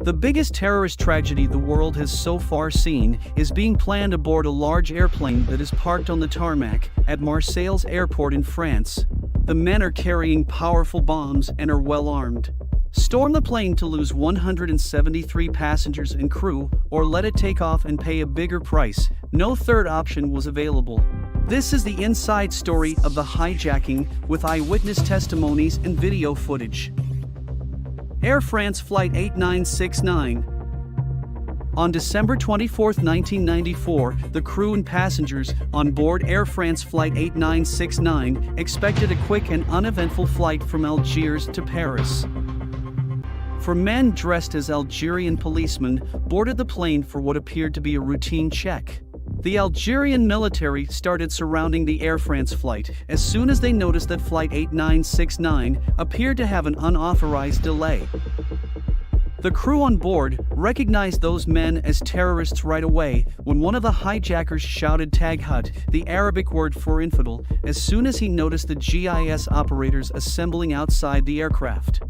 The biggest terrorist tragedy the world has so far seen is being planned aboard a large airplane that is parked on the tarmac at Marseilles Airport in France. The men are carrying powerful bombs and are well armed. Storm the plane to lose 173 passengers and crew, or let it take off and pay a bigger price. No third option was available. This is the inside story of the hijacking, with eyewitness testimonies and video footage. Air France Flight 8969. On December 24, 1994, the crew and passengers on board Air France Flight 8969 expected a quick and uneventful flight from Algiers to Paris. Four men dressed as Algerian policemen boarded the plane for what appeared to be a routine check. The Algerian military started surrounding the Air France flight as soon as they noticed that Flight 8969 appeared to have an unauthorized delay. The crew on board recognized those men as terrorists right away when one of the hijackers shouted "Taghut," the Arabic word for infidel, as soon as he noticed the GIS operators assembling outside the aircraft.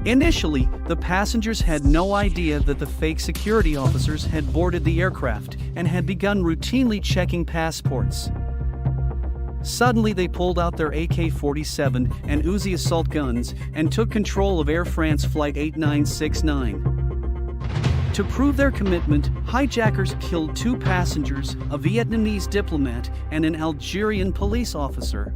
Initially, the passengers had no idea that the fake security officers had boarded the aircraft and had begun routinely checking passports. Suddenly they pulled out their AK-47 and Uzi assault guns and took control of Air France Flight 8969. To prove their commitment, hijackers killed 2 passengers, a Vietnamese diplomat and an Algerian police officer.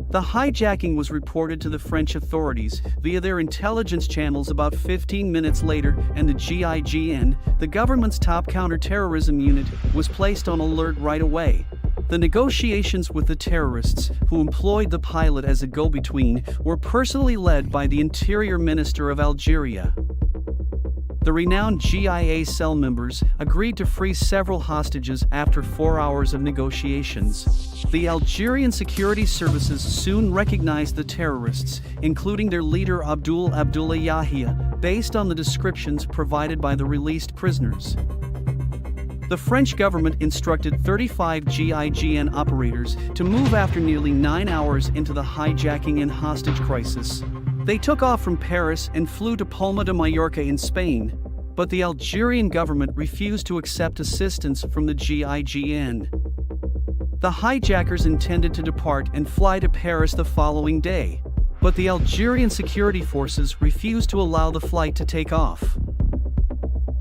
The hijacking was reported to the French authorities via their intelligence channels about 15 minutes later, and the GIGN, the government's top counter-terrorism unit, was placed on alert right away. The negotiations with the terrorists, who employed the pilot as a go-between, were personally led by the Interior Minister of Algeria. The renowned GIA cell members agreed to free several hostages after 4 hours of negotiations. The Algerian security services soon recognized the terrorists, including their leader Abdullah Yahya, based on the descriptions provided by the released prisoners. The French government instructed 35 GIGN operators to move after nearly 9 hours into the hijacking and hostage crisis. They took off from Paris and flew to Palma de Mallorca in Spain, but the Algerian government refused to accept assistance from the GIGN. The hijackers intended to depart and fly to Paris the following day, but the Algerian security forces refused to allow the flight to take off.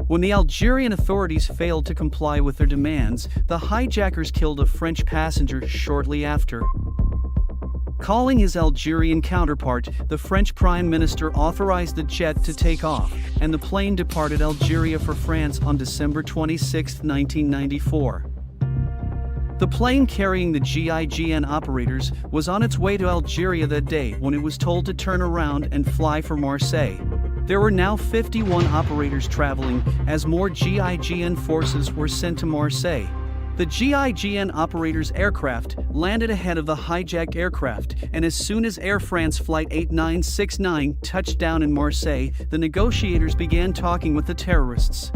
When the Algerian authorities failed to comply with their demands, the hijackers killed a French passenger shortly after. Calling his Algerian counterpart, the French Prime Minister authorized the jet to take off, and the plane departed Algeria for France on December 26, 1994. The plane carrying the GIGN operators was on its way to Algeria that day when it was told to turn around and fly for Marseille. There were now 51 operators traveling, as more GIGN forces were sent to Marseille. The GIGN operators' aircraft landed ahead of the hijacked aircraft, and as soon as Air France Flight 8969 touched down in Marseille, the negotiators began talking with the terrorists.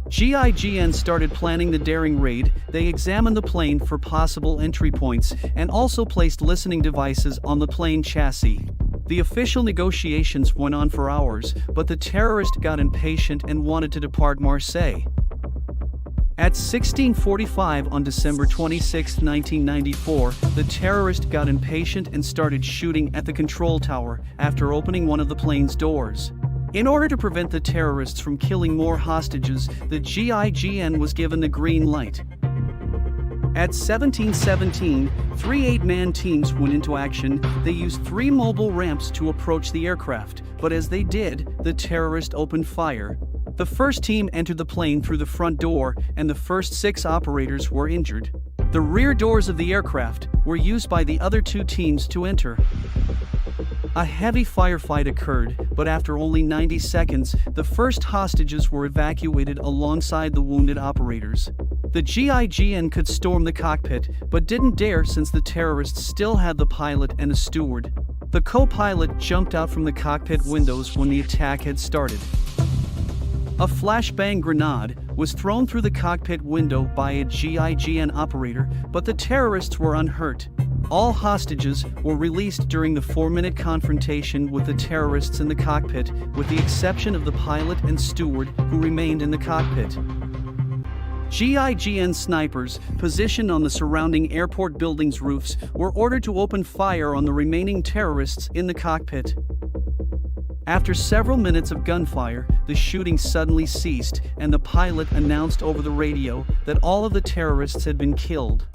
GIGN started planning the daring raid. They examined the plane for possible entry points and also placed listening devices on the plane chassis. The official negotiations went on for hours, but the terrorists got impatient and wanted to depart Marseille. At 16:45 on December 26, 1994, the terrorist got impatient and started shooting at the control tower after opening one of the plane's doors. In order to prevent the terrorists from killing more hostages, the GIGN was given the green light. At 17:17, 3 8-man teams went into action. They used 3 mobile ramps to approach the aircraft, but as they did, the terrorist opened fire. The first team entered the plane through the front door, and the first 6 operators were injured. The rear doors of the aircraft were used by the other 2 teams to enter. A heavy firefight occurred, but after only 90 seconds, the first hostages were evacuated alongside the wounded operators. The GIGN could storm the cockpit, but didn't dare since the terrorists still had the pilot and a steward. The co-pilot jumped out from the cockpit windows when the attack had started. A flashbang grenade was thrown through the cockpit window by a GIGN operator, but the terrorists were unhurt. All hostages were released during the 4-minute confrontation with the terrorists in the cockpit, with the exception of the pilot and steward who remained in the cockpit. GIGN snipers, positioned on the surrounding airport buildings' roofs, were ordered to open fire on the remaining terrorists in the cockpit. After several minutes of gunfire, the shooting suddenly ceased, and the pilot announced over the radio that all of the terrorists had been killed.